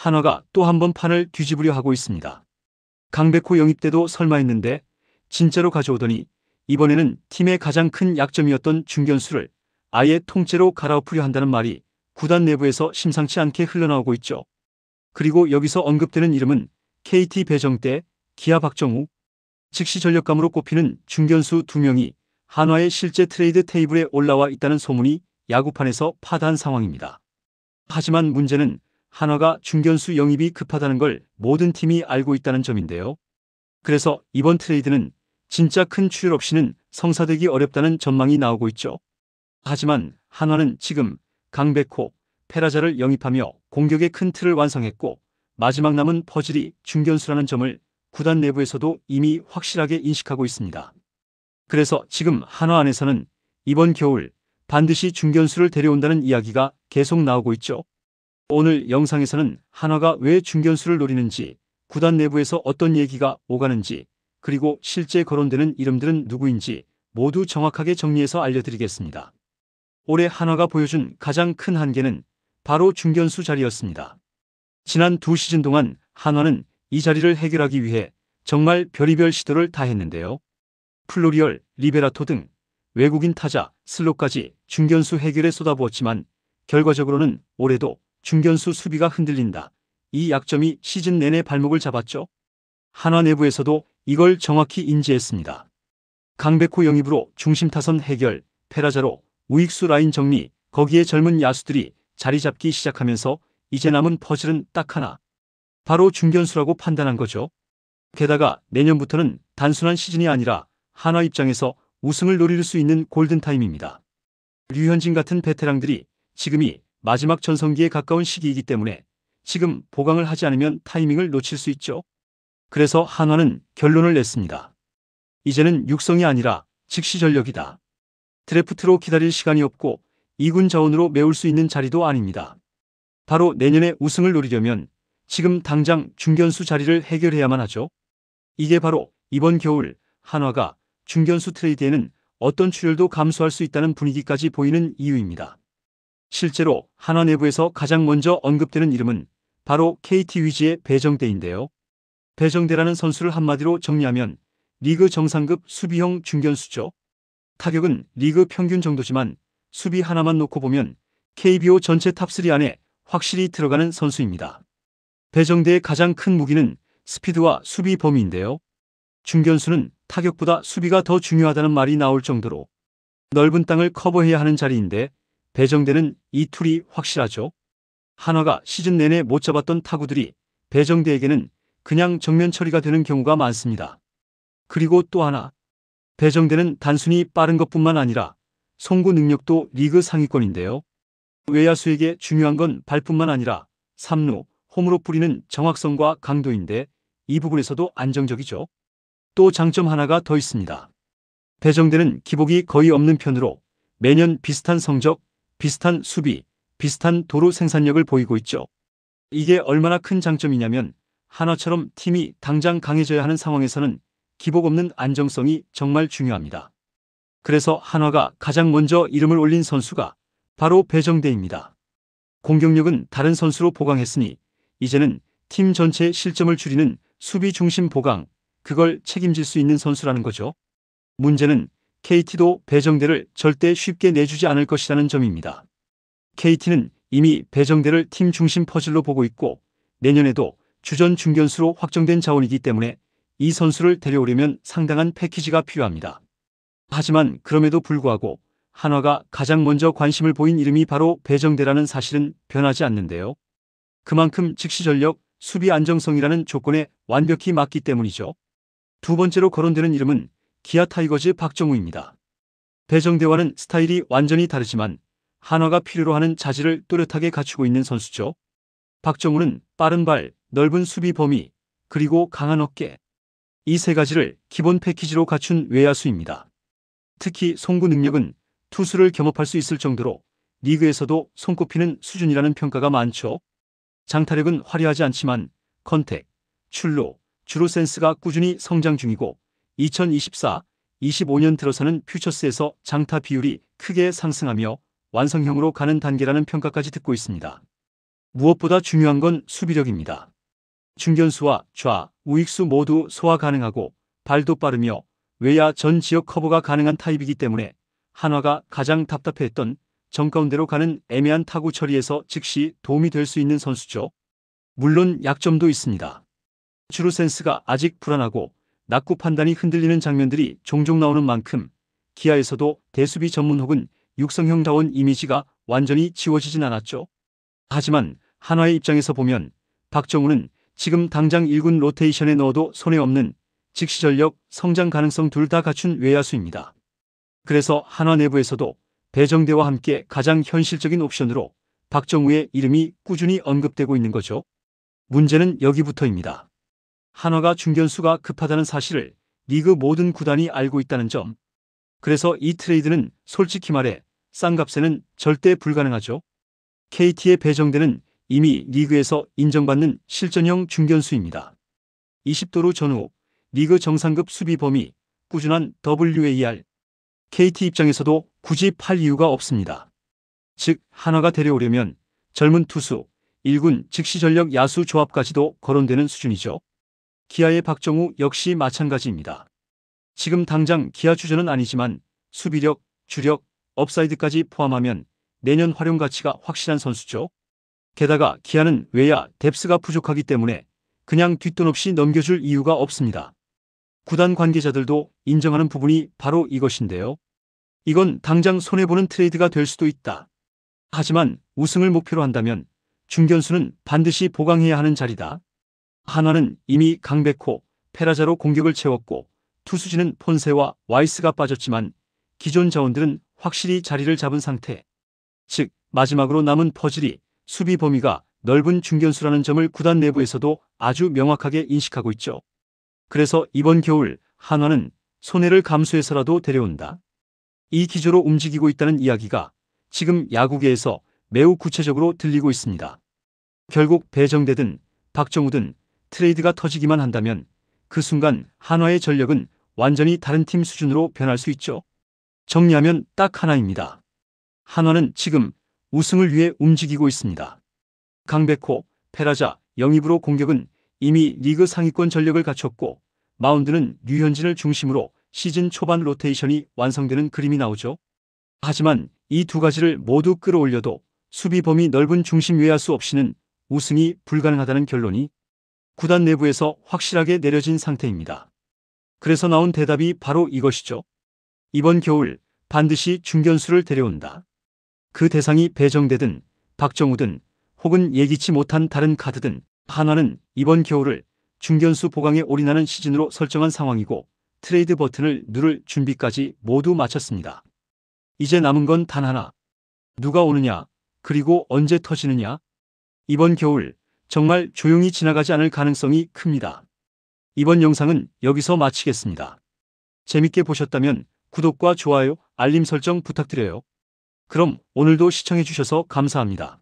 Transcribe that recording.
한화가 또 한 번 판을 뒤집으려 하고 있습니다. 강백호 영입 때도 설마 했는데 진짜로 가져오더니 이번에는 팀의 가장 큰 약점이었던 중견수를 아예 통째로 갈아엎으려 한다는 말이 구단 내부에서 심상치 않게 흘러나오고 있죠. 그리고 여기서 언급되는 이름은 KT 배정대, 기아 박정우, 즉시 전력감으로 꼽히는 중견수 2명이 한화의 실제 트레이드 테이블에 올라와 있다는 소문이 야구판에서 파다한 상황입니다. 하지만 문제는 한화가 중견수 영입이 급하다는 걸 모든 팀이 알고 있다는 점인데요. 그래서 이번 트레이드는 진짜 큰 출혈 없이는 성사되기 어렵다는 전망이 나오고 있죠. 하지만 한화는 지금 강백호, 페라자를 영입하며 공격의 큰 틀을 완성했고 마지막 남은 퍼즐이 중견수라는 점을 구단 내부에서도 이미 확실하게 인식하고 있습니다. 그래서 지금 한화 안에서는 이번 겨울 반드시 중견수를 데려온다는 이야기가 계속 나오고 있죠. 오늘 영상에서는 한화가 왜 중견수를 노리는지, 구단 내부에서 어떤 얘기가 오가는지, 그리고 실제 거론되는 이름들은 누구인지 모두 정확하게 정리해서 알려드리겠습니다. 올해 한화가 보여준 가장 큰 한계는 바로 중견수 자리였습니다. 지난 2시즌 동안 한화는 이 자리를 해결하기 위해 정말 별의별 시도를 다 했는데요. 플로리얼, 리베라토 등 외국인 타자, 슬롯까지 중견수 해결에 쏟아부었지만 결과적으로는 올해도 중견수 수비가 흔들린다. 이 약점이 시즌 내내 발목을 잡았죠. 한화 내부에서도 이걸 정확히 인지했습니다. 강백호 영입으로 중심 타선 해결, 페라자로 우익수 라인 정리, 거기에 젊은 야수들이 자리 잡기 시작하면서 이제 남은 퍼즐은 딱 하나. 바로 중견수라고 판단한 거죠. 게다가 내년부터는 단순한 시즌이 아니라 한화 입장에서 우승을 노릴 수 있는 골든타임입니다. 류현진 같은 베테랑들이 지금이 마지막 전성기에 가까운 시기이기 때문에 지금 보강을 하지 않으면 타이밍을 놓칠 수 있죠. 그래서 한화는 결론을 냈습니다. 이제는 육성이 아니라 즉시 전력이다. 드래프트로 기다릴 시간이 없고 2군 자원으로 메울 수 있는 자리도 아닙니다. 바로 내년에 우승을 노리려면 지금 당장 중견수 자리를 해결해야만 하죠. 이게 바로 이번 겨울 한화가 중견수 트레이드에는 어떤 출혈도 감수할 수 있다는 분위기까지 보이는 이유입니다. 실제로 한화 내부에서 가장 먼저 언급되는 이름은 바로 KT 위즈의 배정대인데요. 배정대라는 선수를 한마디로 정리하면 리그 정상급 수비형 중견수죠. 타격은 리그 평균 정도지만 수비 하나만 놓고 보면 KBO 전체 탑3 안에 확실히 들어가는 선수입니다. 배정대의 가장 큰 무기는 스피드와 수비 범위인데요. 중견수는 타격보다 수비가 더 중요하다는 말이 나올 정도로 넓은 땅을 커버해야 하는 자리인데 배정대는 이 툴이 확실하죠. 한화가 시즌 내내 못 잡았던 타구들이 배정대에게는 그냥 정면 처리가 되는 경우가 많습니다. 그리고 또 하나, 배정대는 단순히 빠른 것뿐만 아니라 송구 능력도 리그 상위권인데요. 외야수에게 중요한 건 발뿐만 아니라 3루, 홈으로 뿌리는 정확성과 강도인데 이 부분에서도 안정적이죠. 또 장점 하나가 더 있습니다. 배정대는 기복이 거의 없는 편으로 매년 비슷한 성적, 비슷한 수비, 비슷한 도루 생산력을 보이고 있죠. 이게 얼마나 큰 장점이냐면 한화처럼 팀이 당장 강해져야 하는 상황에서는 기복 없는 안정성이 정말 중요합니다. 그래서 한화가 가장 먼저 이름을 올린 선수가 바로 배정대입니다. 공격력은 다른 선수로 보강했으니 이제는 팀 전체의 실점을 줄이는 수비 중심 보강, 그걸 책임질 수 있는 선수라는 거죠. 문제는 KT도 배정대를 절대 쉽게 내주지 않을 것이라는 점입니다. KT는 이미 배정대를 팀 중심 퍼즐로 보고 있고 내년에도 주전 중견수로 확정된 자원이기 때문에 이 선수를 데려오려면 상당한 패키지가 필요합니다. 하지만 그럼에도 불구하고 한화가 가장 먼저 관심을 보인 이름이 바로 배정대라는 사실은 변하지 않는데요. 그만큼 즉시 전력, 수비 안정성이라는 조건에 완벽히 맞기 때문이죠. 두 번째로 거론되는 이름은 기아 타이거즈 박정우입니다. 배정대와는 스타일이 완전히 다르지만 한화가 필요로 하는 자질을 또렷하게 갖추고 있는 선수죠. 박정우는 빠른 발, 넓은 수비 범위, 그리고 강한 어깨. 이 세 가지를 기본 패키지로 갖춘 외야수입니다. 특히 송구 능력은 투수를 겸업할 수 있을 정도로 리그에서도 손꼽히는 수준이라는 평가가 많죠. 장타력은 화려하지 않지만 컨택, 출루, 주루 센스가 꾸준히 성장 중이고 2024-25년 들어서는 퓨처스에서 장타 비율이 크게 상승하며 완성형으로 가는 단계라는 평가까지 듣고 있습니다. 무엇보다 중요한 건 수비력입니다. 중견수와 좌, 우익수 모두 소화 가능하고 발도 빠르며 외야 전 지역 커버가 가능한 타입이기 때문에 한화가 가장 답답해했던 정가운데로 가는 애매한 타구 처리에서 즉시 도움이 될 수 있는 선수죠. 물론 약점도 있습니다. 주루 센스가 아직 불안하고 낙구 판단이 흔들리는 장면들이 종종 나오는 만큼 기아에서도 대수비 전문 혹은 육성형다운 이미지가 완전히 지워지진 않았죠. 하지만 한화의 입장에서 보면 박정우는 지금 당장 1군 로테이션에 넣어도 손해없는 즉시전력, 성장 가능성 둘 다 갖춘 외야수입니다. 그래서 한화 내부에서도 배정대와 함께 가장 현실적인 옵션으로 박정우의 이름이 꾸준히 언급되고 있는 거죠. 문제는 여기부터입니다. 한화가 중견수가 급하다는 사실을 리그 모든 구단이 알고 있다는 점. 그래서 이 트레이드는 솔직히 말해 싼 값에는 절대 불가능하죠. KT의 배정대는 이미 리그에서 인정받는 실전형 중견수입니다. 20도루 전후, 리그 정상급 수비 범위, 꾸준한 WAR. KT 입장에서도 굳이 팔 이유가 없습니다. 즉 한화가 데려오려면 젊은 투수, 1군 즉시전력 야수 조합까지도 거론되는 수준이죠. 기아의 박정우 역시 마찬가지입니다. 지금 당장 기아 주전은 아니지만 수비력, 주력, 업사이드까지 포함하면 내년 활용 가치가 확실한 선수죠. 게다가 기아는 외야 뎁스가 부족하기 때문에 그냥 뒷돈 없이 넘겨줄 이유가 없습니다. 구단 관계자들도 인정하는 부분이 바로 이것인데요. 이건 당장 손해보는 트레이드가 될 수도 있다. 하지만 우승을 목표로 한다면 중견수는 반드시 보강해야 하는 자리다. 한화는 이미 강백호, 페라자로 공격을 채웠고 투수진은 폰세와 와이스가 빠졌지만 기존 자원들은 확실히 자리를 잡은 상태. 즉 마지막으로 남은 퍼즐이 수비 범위가 넓은 중견수라는 점을 구단 내부에서도 아주 명확하게 인식하고 있죠. 그래서 이번 겨울 한화는 손해를 감수해서라도 데려온다. 이 기조로 움직이고 있다는 이야기가 지금 야구계에서 매우 구체적으로 들리고 있습니다. 결국 배정대든 박정우든 트레이드가 터지기만 한다면 그 순간 한화의 전력은 완전히 다른 팀 수준으로 변할 수 있죠. 정리하면 딱 하나입니다. 한화는 지금 우승을 위해 움직이고 있습니다. 강백호, 페라자, 영입으로 공격은 이미 리그 상위권 전력을 갖췄고 마운드는 류현진을 중심으로 시즌 초반 로테이션이 완성되는 그림이 나오죠. 하지만 이 두 가지를 모두 끌어올려도 수비 범위 넓은 중심 외야수 없이는 우승이 불가능하다는 결론이 구단 내부에서 확실하게 내려진 상태입니다. 그래서 나온 대답이 바로 이것이죠. 이번 겨울 반드시 중견수를 데려온다. 그 대상이 배정대든 박정우든 혹은 예기치 못한 다른 카드든 한화는 이번 겨울을 중견수 보강에 올인하는 시즌으로 설정한 상황이고 트레이드 버튼을 누를 준비까지 모두 마쳤습니다. 이제 남은 건 단 하나. 누가 오느냐, 그리고 언제 터지느냐. 이번 겨울 정말 조용히 지나가지 않을 가능성이 큽니다. 이번 영상은 여기서 마치겠습니다. 재밌게 보셨다면 구독과 좋아요, 알림 설정 부탁드려요. 그럼 오늘도 시청해주셔서 감사합니다.